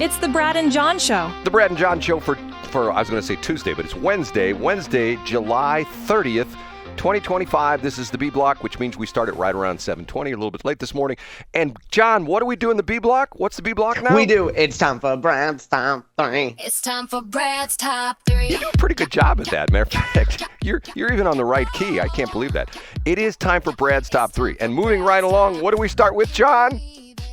It's the Brad and John Show. The Brad and John Show for I was going to say Tuesday, but it's Wednesday, July 30th, 2025. This is the B Block, which means we start at right around 7:20, a little bit late this morning. And John, what do we do in the B Block? What's the B Block now? We do. It's time for Brad's Top 3. It's time for Brad's Top 3. You do a pretty good job at that. Matter of fact, you're even on the right key. I can't believe that. It is time for Brad's Top 3. And moving right along, what do we start with, John?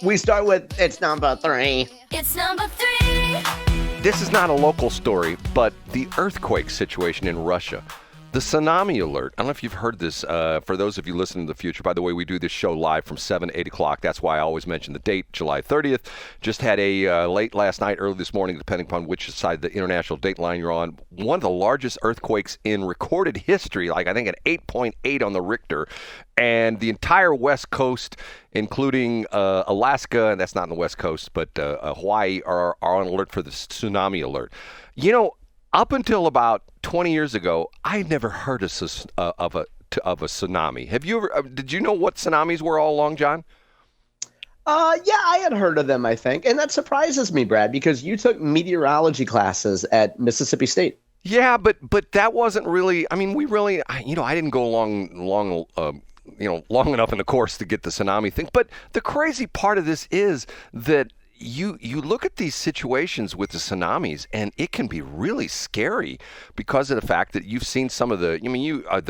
We start with it's number 3. It's number 3. This is not a local story, but the earthquake situation in Russia. The tsunami alert. I don't know if you've heard this. For those of you listening to the future, by the way, we do this show live from 7 to 8 o'clock. That's why I always mention the date, July 30th. Just had a late last night, early this morning, depending upon which side of the international date line you're on. One of the largest earthquakes in recorded history, like I think an 8.8 on the Richter. And the entire West Coast, including Alaska, and that's not on the West Coast, but Hawaii, are on alert for the tsunami alert. You know, up until about 20 years ago, I never heard of a tsunami. Have you ever? Did you know what tsunamis were all along, John? Yeah, I had heard of them, I think. And that surprises me, Brad, because you took meteorology classes at Mississippi State. Yeah, but that wasn't really, I mean, I didn't go long enough in the course to get the tsunami thing. But the crazy part of this is that you look at these situations with the tsunamis, and it can be really scary because of the fact that you've seen some of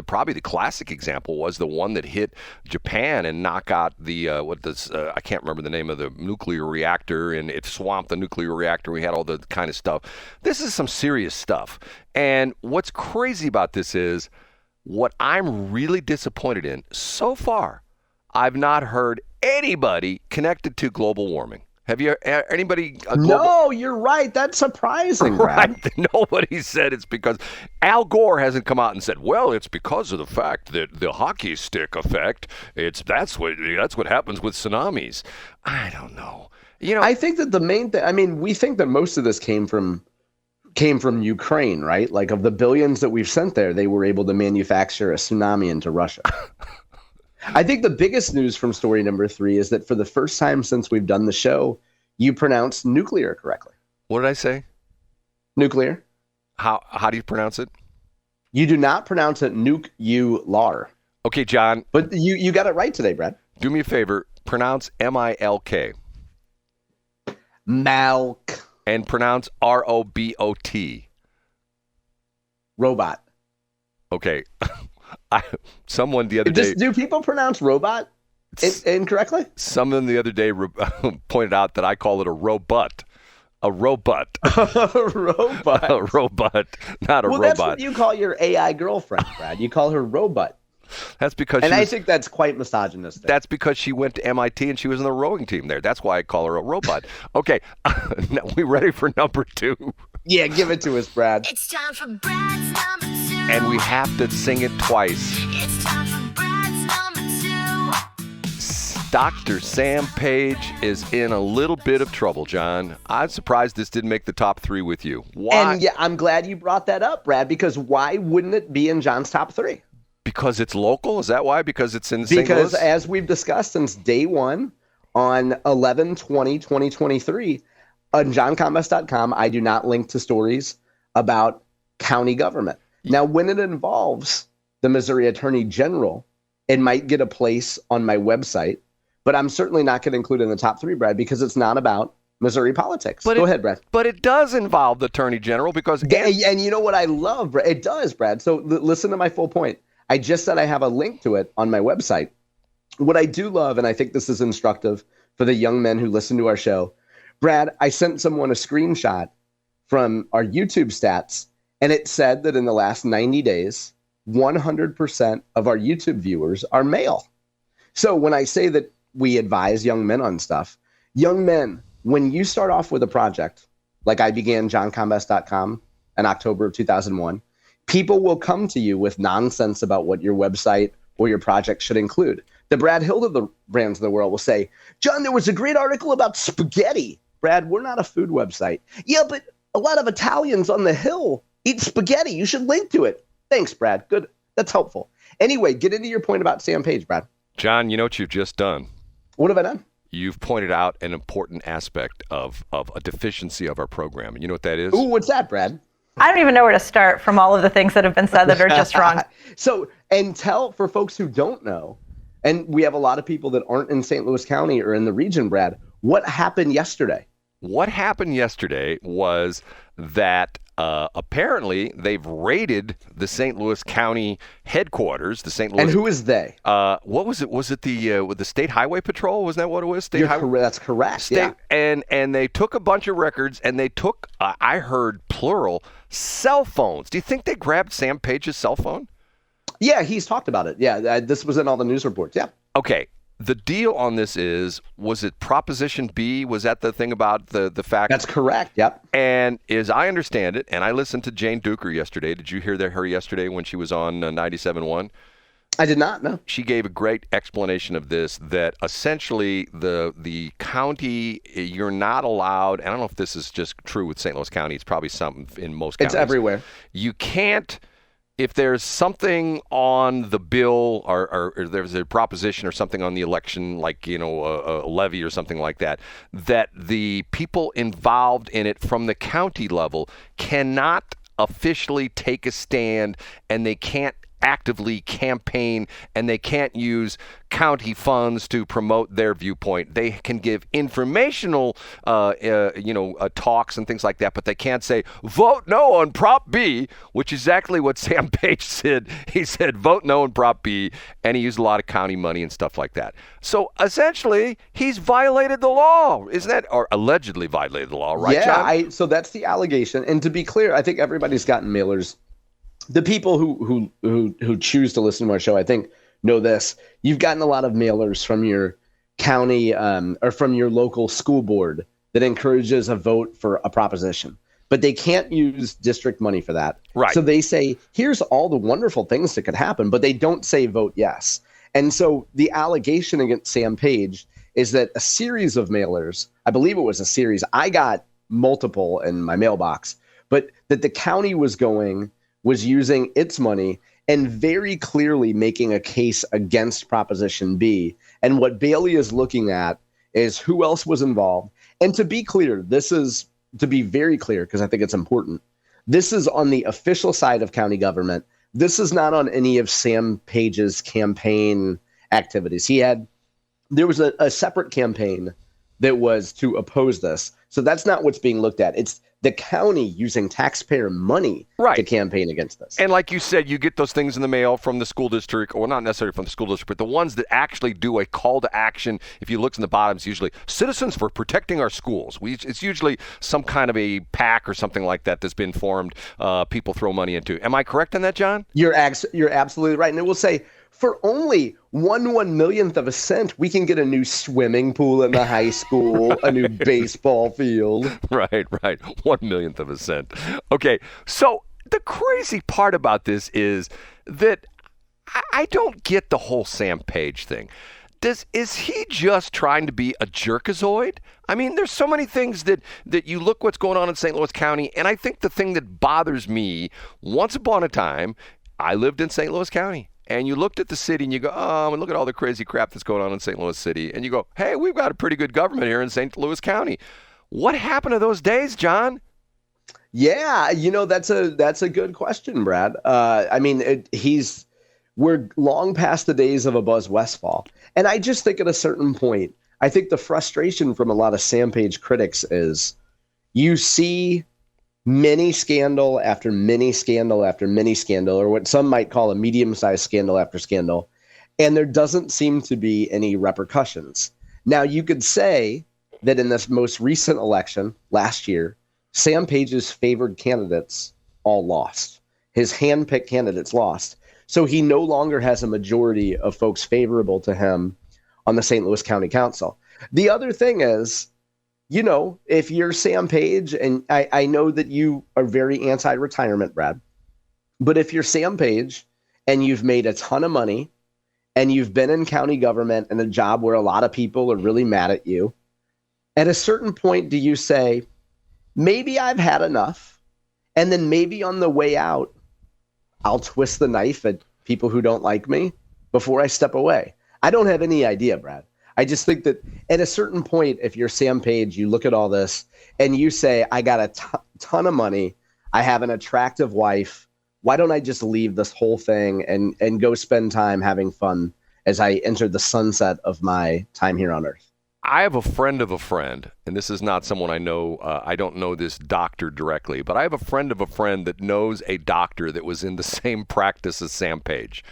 probably the classic example was the one that hit Japan and knocked out the I can't remember the name of the nuclear reactor, and it swamped the nuclear reactor. We had all the kind of stuff. This is some serious stuff. And what's crazy about this is what I'm really disappointed in so far. I've not heard anybody connected to global warming. Have you anybody? No, you're right. That's surprising, Brad. Right? Nobody said it's because Al Gore hasn't come out and said, "Well, it's because of the fact that the hockey stick effect. That's what happens with tsunamis." I don't know. I think that the main thing. I mean, we think that most of this came from Ukraine, right? Like of the billions that we've sent there, they were able to manufacture a tsunami into Russia. I think the biggest news from story number 3 is that for the first time since we've done the show, you pronounced nuclear correctly. What did I say? Nuclear. How do you pronounce it? You do not pronounce it nuke-you-lar. Okay, John. But you got it right today, Brad. Do me a favor. Pronounce M-I-L-K. Malk. And pronounce R-O-B-O-T. Robot. Okay. Someone the other day... Do people pronounce robot incorrectly? Someone the other day pointed out that I call it a robot. A robot. A robot. A robot, not a robot. Well, that's what you call your AI girlfriend, Brad. You call her robot. That's because I think that's quite misogynistic. That's because she went to MIT and she was in the rowing team there. That's why I call her a robot. Okay, we ready for number 2? Yeah, give it to us, Brad. It's time for Brad's number 2. And we have to sing it twice. It's time for Brad's number 2. Dr. Sam Page is in a little bit of trouble, John. I'm surprised this didn't make the top 3 with you. Why? And yeah, I'm glad you brought that up, Brad, because why wouldn't it be in John's top 3? Because it's local? Is that why? Because it's in St. Louis? Because as we've discussed since day one on 11/20/2023, on johncombest.com, I do not link to stories about county government. Now, when it involves the Missouri Attorney General, it might get a place on my website, but I'm certainly not going to include it in the top 3, Brad, because it's not about Missouri politics. Go ahead, Brad. But it does involve the Attorney General because... And you know what I love, Brad? It does, Brad. So listen to my full point. I just said I have a link to it on my website. What I do love, and I think this is instructive for the young men who listen to our show, Brad, I sent someone a screenshot from our YouTube stats, and it said that in the last 90 days, 100% of our YouTube viewers are male. So when I say that we advise young men on stuff, young men, when you start off with a project, like I began johncombest.com in October of 2001, people will come to you with nonsense about what your website or your project should include. The Brad Hildebrands of the world will say, John, there was a great article about spaghetti. Brad, we're not a food website. Yeah, but a lot of Italians on the Hill eat spaghetti. You should link to it. Thanks, Brad. Good. That's helpful. Anyway, get into your point about Sam Page, Brad. John, you know what you've just done? What have I done? you've pointed out an important aspect of a deficiency of our program. And you know what that is? Ooh, what's that, Brad? I don't even know where to start from all of the things that have been said that are just wrong. So, and tell for folks who don't know, and we have a lot of people that aren't in St. Louis County or in the region, Brad, what happened yesterday? What happened yesterday was that apparently they've raided the St. Louis County headquarters, the St. Louis. And who is they? What was it? Was it with the State Highway Patrol? Wasn't that what it was? That's correct. Yeah. And they took a bunch of records, and they took, I heard plural, cell phones. Do you think they grabbed Sam Page's cell phone? Yeah, he's talked about it. Yeah, this was in all the news reports. Yeah. Okay. The deal on this was it Proposition B? Was that the thing about the fact? That's correct. Yep. And as I understand it, and I listened to Jane Duker yesterday. Did you hear her yesterday when she was on 97.1? I did not know. She gave a great explanation of this, that essentially the county, you're not allowed, and I don't know if this is just true with St. Louis County. It's probably something in most counties. It's everywhere. You can't. If there's something on the bill or there's a proposition or something on the election, like, a levy or something like that, that the people involved in it from the county level cannot officially take a stand, and they can't actively campaign, and they can't use county funds to promote their viewpoint. They can give informational, talks and things like that, but they can't say, vote no on Prop B, which is exactly what Sam Page said. He said, vote no on Prop B, and he used a lot of county money and stuff like that. So essentially, he's violated the law, isn't that? Or allegedly violated the law, right, John? Yeah, so that's the allegation. And to be clear, I think everybody's gotten mailers. The people who choose to listen to our show, I think, know this. You've gotten a lot of mailers from your county or from your local school board that encourages a vote for a proposition, but they can't use district money for that. Right. So they say, here's all the wonderful things that could happen, but they don't say vote yes. And so the allegation against Sam Page is that a series of mailers, I believe it was a series, I got multiple in my mailbox, but that the county was using its money and very clearly making a case against Proposition B. And what Bailey is looking at is who else was involved. And to be clear, to be very clear, because I think it's important, this is on the official side of county government. This is not on any of Sam Page's campaign activities. There was a separate campaign that was to oppose this. So that's not what's being looked at. It's the county using taxpayer money to campaign against this. And like you said, you get those things in the mail from the school district, or not necessarily from the school district, but the ones that actually do a call to action. If you look in the bottom, it's usually Citizens for Protecting Our Schools. It's usually some kind of a PAC or something like that that's been formed. People throw money into. Am I correct on that, John? You're absolutely right. And it will say, for only 1/1,000,000th of a cent, we can get a new swimming pool in the high school, a new baseball field. Right. 1/1,000,000th of a cent. Okay, so the crazy part about this is that I don't get the whole Sam Page thing. Is he just trying to be a jerkazoid? I mean, there's so many things that you look what's going on in St. Louis County, and I think the thing that bothers me, once upon a time, I lived in St. Louis County. And you looked at the city and you go, oh, and look at all the crazy crap that's going on in St. Louis City. And you go, hey, we've got a pretty good government here in St. Louis County. What happened to those days, John? Yeah, that's a good question, Brad. We're long past the days of a Buzz Westfall. And I just think at a certain point, I think the frustration from a lot of Sam Page critics is you see mini scandal after mini scandal after mini scandal, or what some might call a medium-sized scandal after scandal, and there doesn't seem to be any repercussions. Now, you could say that in this most recent election last year, Sam Page's favored candidates all lost. His hand-picked candidates lost. So he no longer has a majority of folks favorable to him on the St. Louis County Council. The other thing is, if you're Sam Page, and I know that you are very anti-retirement, Brad, but if you're Sam Page and you've made a ton of money and you've been in county government and a job where a lot of people are really mad at you, at a certain point, do you say, maybe I've had enough, and then maybe on the way out, I'll twist the knife at people who don't like me before I step away? I don't have any idea, Brad. I just think that at a certain point, if you're Sam Page, you look at all this and you say, I got a ton of money. I have an attractive wife. Why don't I just leave this whole thing and go spend time having fun as I enter the sunset of my time here on Earth? I have a friend of a friend, and this is not someone I know. I don't know this doctor directly, but I have a friend of a friend that knows a doctor that was in the same practice as Sam Page.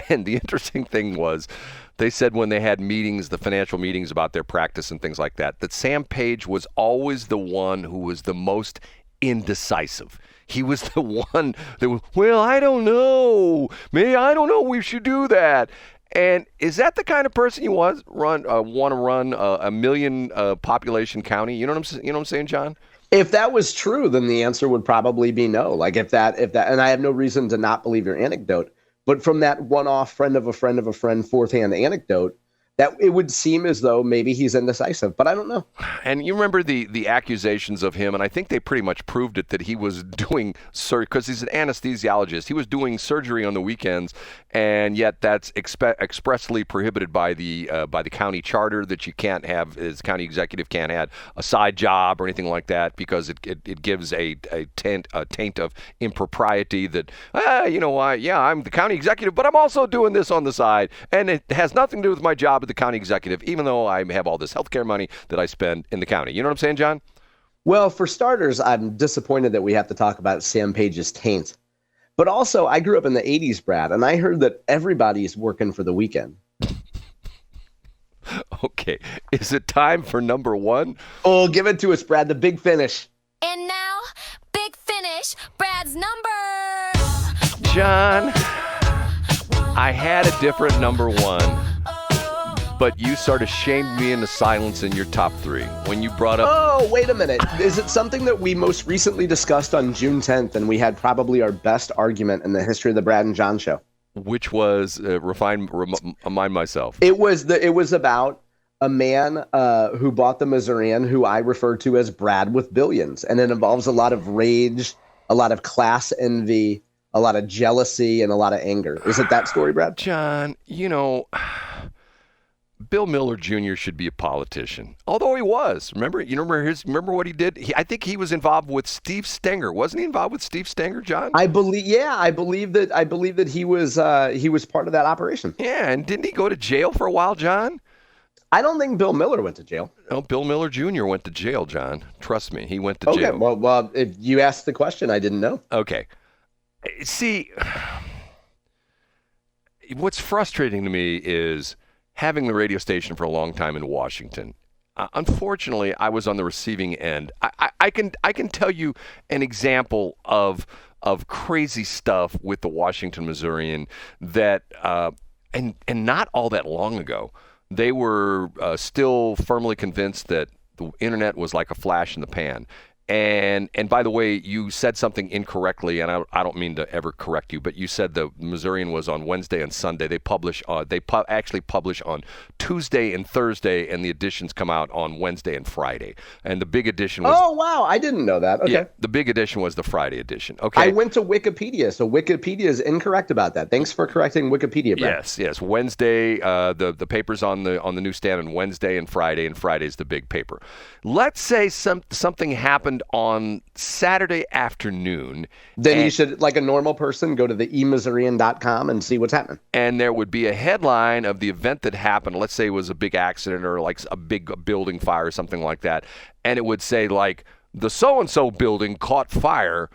And the interesting thing was, they said when they had meetings, the financial meetings about their practice and things like that, that Sam Page was always the one who was the most indecisive. He was the one that was, well, I don't know. Maybe I don't know. We should do that. And is that the kind of person you want to run a million population county? You know what I'm saying, John? If that was true, then the answer would probably be no. Like if that, and I have no reason to not believe your anecdote, but from that one-off friend of a friend of a friend, fourth-hand anecdote, that it would seem as though maybe he's indecisive, but I don't know. And you remember the accusations of him, and I think they pretty much proved it, that he was doing because he's an anesthesiologist. He was doing surgery on the weekends, and yet that's expressly prohibited by the county charter, that you can't have, as county executive can't have a side job or anything like that, because it gives a taint of impropriety that, I'm the county executive, but I'm also doing this on the side, and it has nothing to do with my job the county executive, even though I have all this healthcare money that I spend in the county. You know what I'm saying, John? Well, for starters, I'm disappointed that we have to talk about Sam Page's taint. But also, I grew up in the 80s, Brad, and I heard that everybody's working for the weekend. Okay. Is it time for number one? Oh, give it to us, Brad. The big finish. And now, big finish, Brad's number. John, I had a different number one, but you sort of shamed me into silence in your top three when you brought up... Oh, wait a minute. Is it something that we most recently discussed on June 10th, and we had probably our best argument in the history of the Brad and John show? Which was, remind myself. It was about a man who bought the Missourian, who I refer to as Brad with billions. And it involves a lot of rage, a lot of class envy, a lot of jealousy, and a lot of anger. Is it that story, Brad? John, Bill Miller Jr. should be a politician, although he was. Remember what he did? I think he was involved with Steve Stenger. Wasn't he involved with Steve Stenger, John? I believe that he was part of that operation. Yeah, and didn't he go to jail for a while, John? I don't think Bill Miller went to jail. No, Bill Miller Jr. went to jail, John. Trust me, he went to jail. Okay, well, if you asked the question, I didn't know. Okay. See, what's frustrating to me is having the radio station for a long time in Washington. Unfortunately, I was on the receiving end. I can tell you an example of crazy stuff with the Washington Missourian that and not all that long ago, they were still firmly convinced that the internet was like a flash in the pan. And by the way, you said something incorrectly, and I don't mean to ever correct you, but you said the Missourian was on Wednesday and Sunday. They actually publish on Tuesday and Thursday, and the editions come out on Wednesday and Friday. And the big edition was... Oh, wow. I didn't know that. Okay. Yeah, the big edition was the Friday edition. Okay. I went to Wikipedia, so Wikipedia is incorrect about that. Thanks for correcting Wikipedia, Brad. Yes. Wednesday, the paper's on the newsstand on Wednesday and Friday's the big paper. Let's say something happened on Saturday afternoon. Then you should, like a normal person, go to the emissourian.com and see what's happening. And there would be a headline of the event that happened. Let's say it was a big accident or like a big building fire or something like that. And it would say like, the so-and-so building caught fire.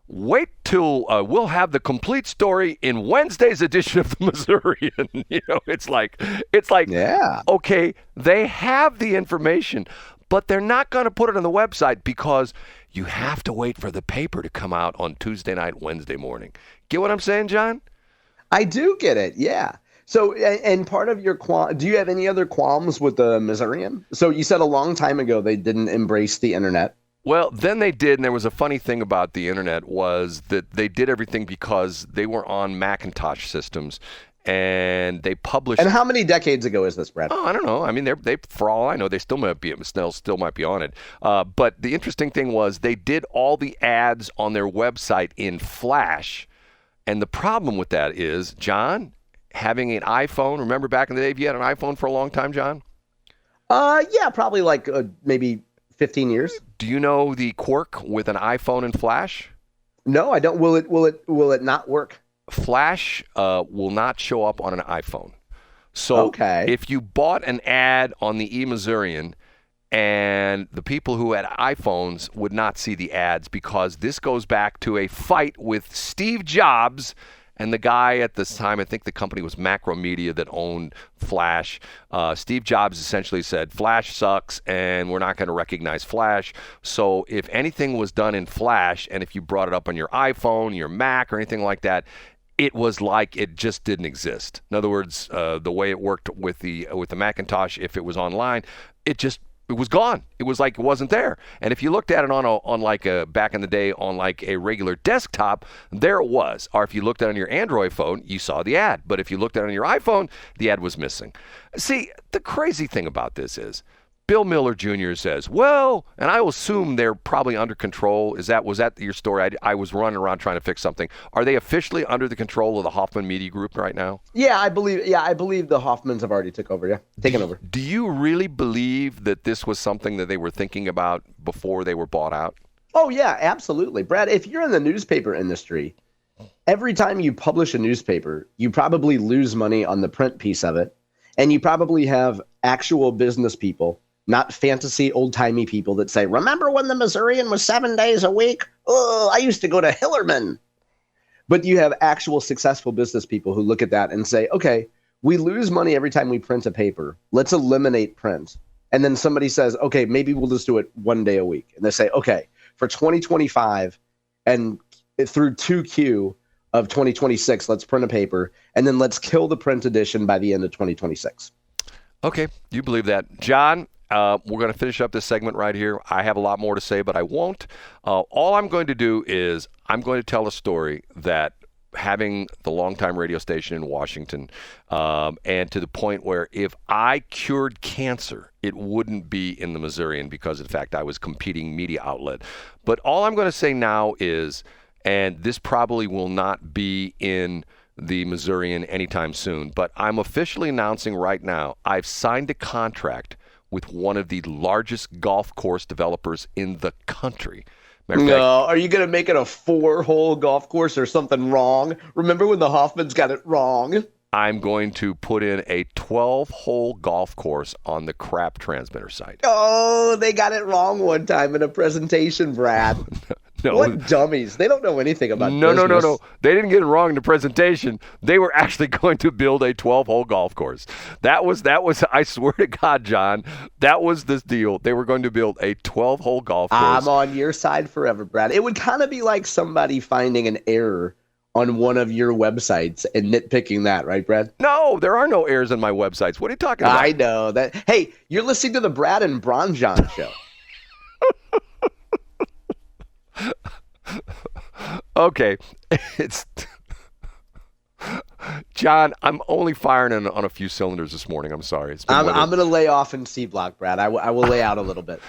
Wait till we'll have the complete story in Wednesday's edition of the Missourian. It's like, yeah. Okay, they have the information, but they're not going to put it on the website because you have to wait for the paper to come out on Tuesday night, Wednesday morning. Get what I'm saying, John? I do get it, yeah. So, and part of your do you have any other qualms with the Missourian? So you said a long time ago they didn't embrace the internet. Well, then they did, and there was a funny thing about the internet was that they did everything because they were on Macintosh systems. And they published. And how many decades ago is this, Brad? Oh, I don't know. I mean, they for all I know, they still might be on it. But the interesting thing was they did all the ads on their website in Flash, and the problem with that is, John, having an iPhone. Remember back in the day, if you had an iPhone for a long time, John? Yeah, probably like maybe 15 years. Do you know the quirk with an iPhone and Flash? No, I don't. Will it not work? Flash will not show up on an iPhone. So Okay. if you bought an ad on the Missourian, and the people who had iPhones would not see the ads, because this goes back to a fight with Steve Jobs and the guy at this time, I think the company was Macromedia that owned Flash. Steve Jobs essentially said, Flash sucks and we're not going to recognize Flash. So if anything was done in Flash, and if you brought it up on your iPhone, your Mac, or anything like that, it was like it just didn't exist. In other words, the way it worked with the Macintosh, if it was online, it was gone. It was like it wasn't there. And if you looked at it on like a, back in the day on like a regular desktop, there it was. Or if you looked at it on your Android phone, you saw the ad. But if you looked at it on your iPhone, the ad was missing. See, the crazy thing about this is Bill Miller Jr. says, well, and I will assume they're probably under control. Was that your story? I was running around trying to fix something. Are they officially under the control of the Hoffman Media Group right now? Yeah, I believe the Hoffmans have already taken over. Do you really believe that this was something that they were thinking about before they were bought out? Oh yeah, absolutely. Brad, if you're in the newspaper industry, every time you publish a newspaper, you probably lose money on the print piece of it. And you probably have actual business people, not fantasy old-timey people that say, remember when the Missourian was 7 days a week? Oh, I used to go to Hillerman. But you have actual successful business people who look at that and say, okay, we lose money every time we print a paper. Let's eliminate print. And then somebody says, okay, maybe we'll just do it 1 day a week. And they say, okay, for 2025 and through 2Q of 2026, let's print a paper. And then let's kill the print edition by the end of 2026. Okay, you believe that. John, we're going to finish up this segment right here. I have a lot more to say, but I won't. All I'm going to do is I'm going to tell a story that having the longtime radio station in Washington, and to the point where if I cured cancer, it wouldn't be in the Missourian because, in fact, I was competing media outlet. But all I'm going to say now is, and this probably will not be in the Missourian anytime soon, but I'm officially announcing right now I've signed a contract with one of the largest golf course developers in the country. No, are you going to make it a 4-hole golf course or something wrong? Remember when the Hoffmans got it wrong? I'm going to put in a 12-hole golf course on the crap transmitter site. Oh, they got it wrong one time in a presentation, Brad. No. What dummies. They don't know anything about business. No. They didn't get it wrong in the presentation. They were actually going to build a 12-hole golf course. That was, I swear to God, John, that was this deal. They were going to build a 12-hole golf course. I'm on your side forever, Brad. It would kind of be like somebody finding an error on one of your websites and nitpicking that, right, Brad? No, there are no errors on my websites. What are you talking about? I know that. Hey, you're listening to the Brad and Bronjon show. Okay, it's John. I'm only firing on a few cylinders this morning. I'm sorry. I'm going to lay off in C block, Brad. I will lay out a little bit.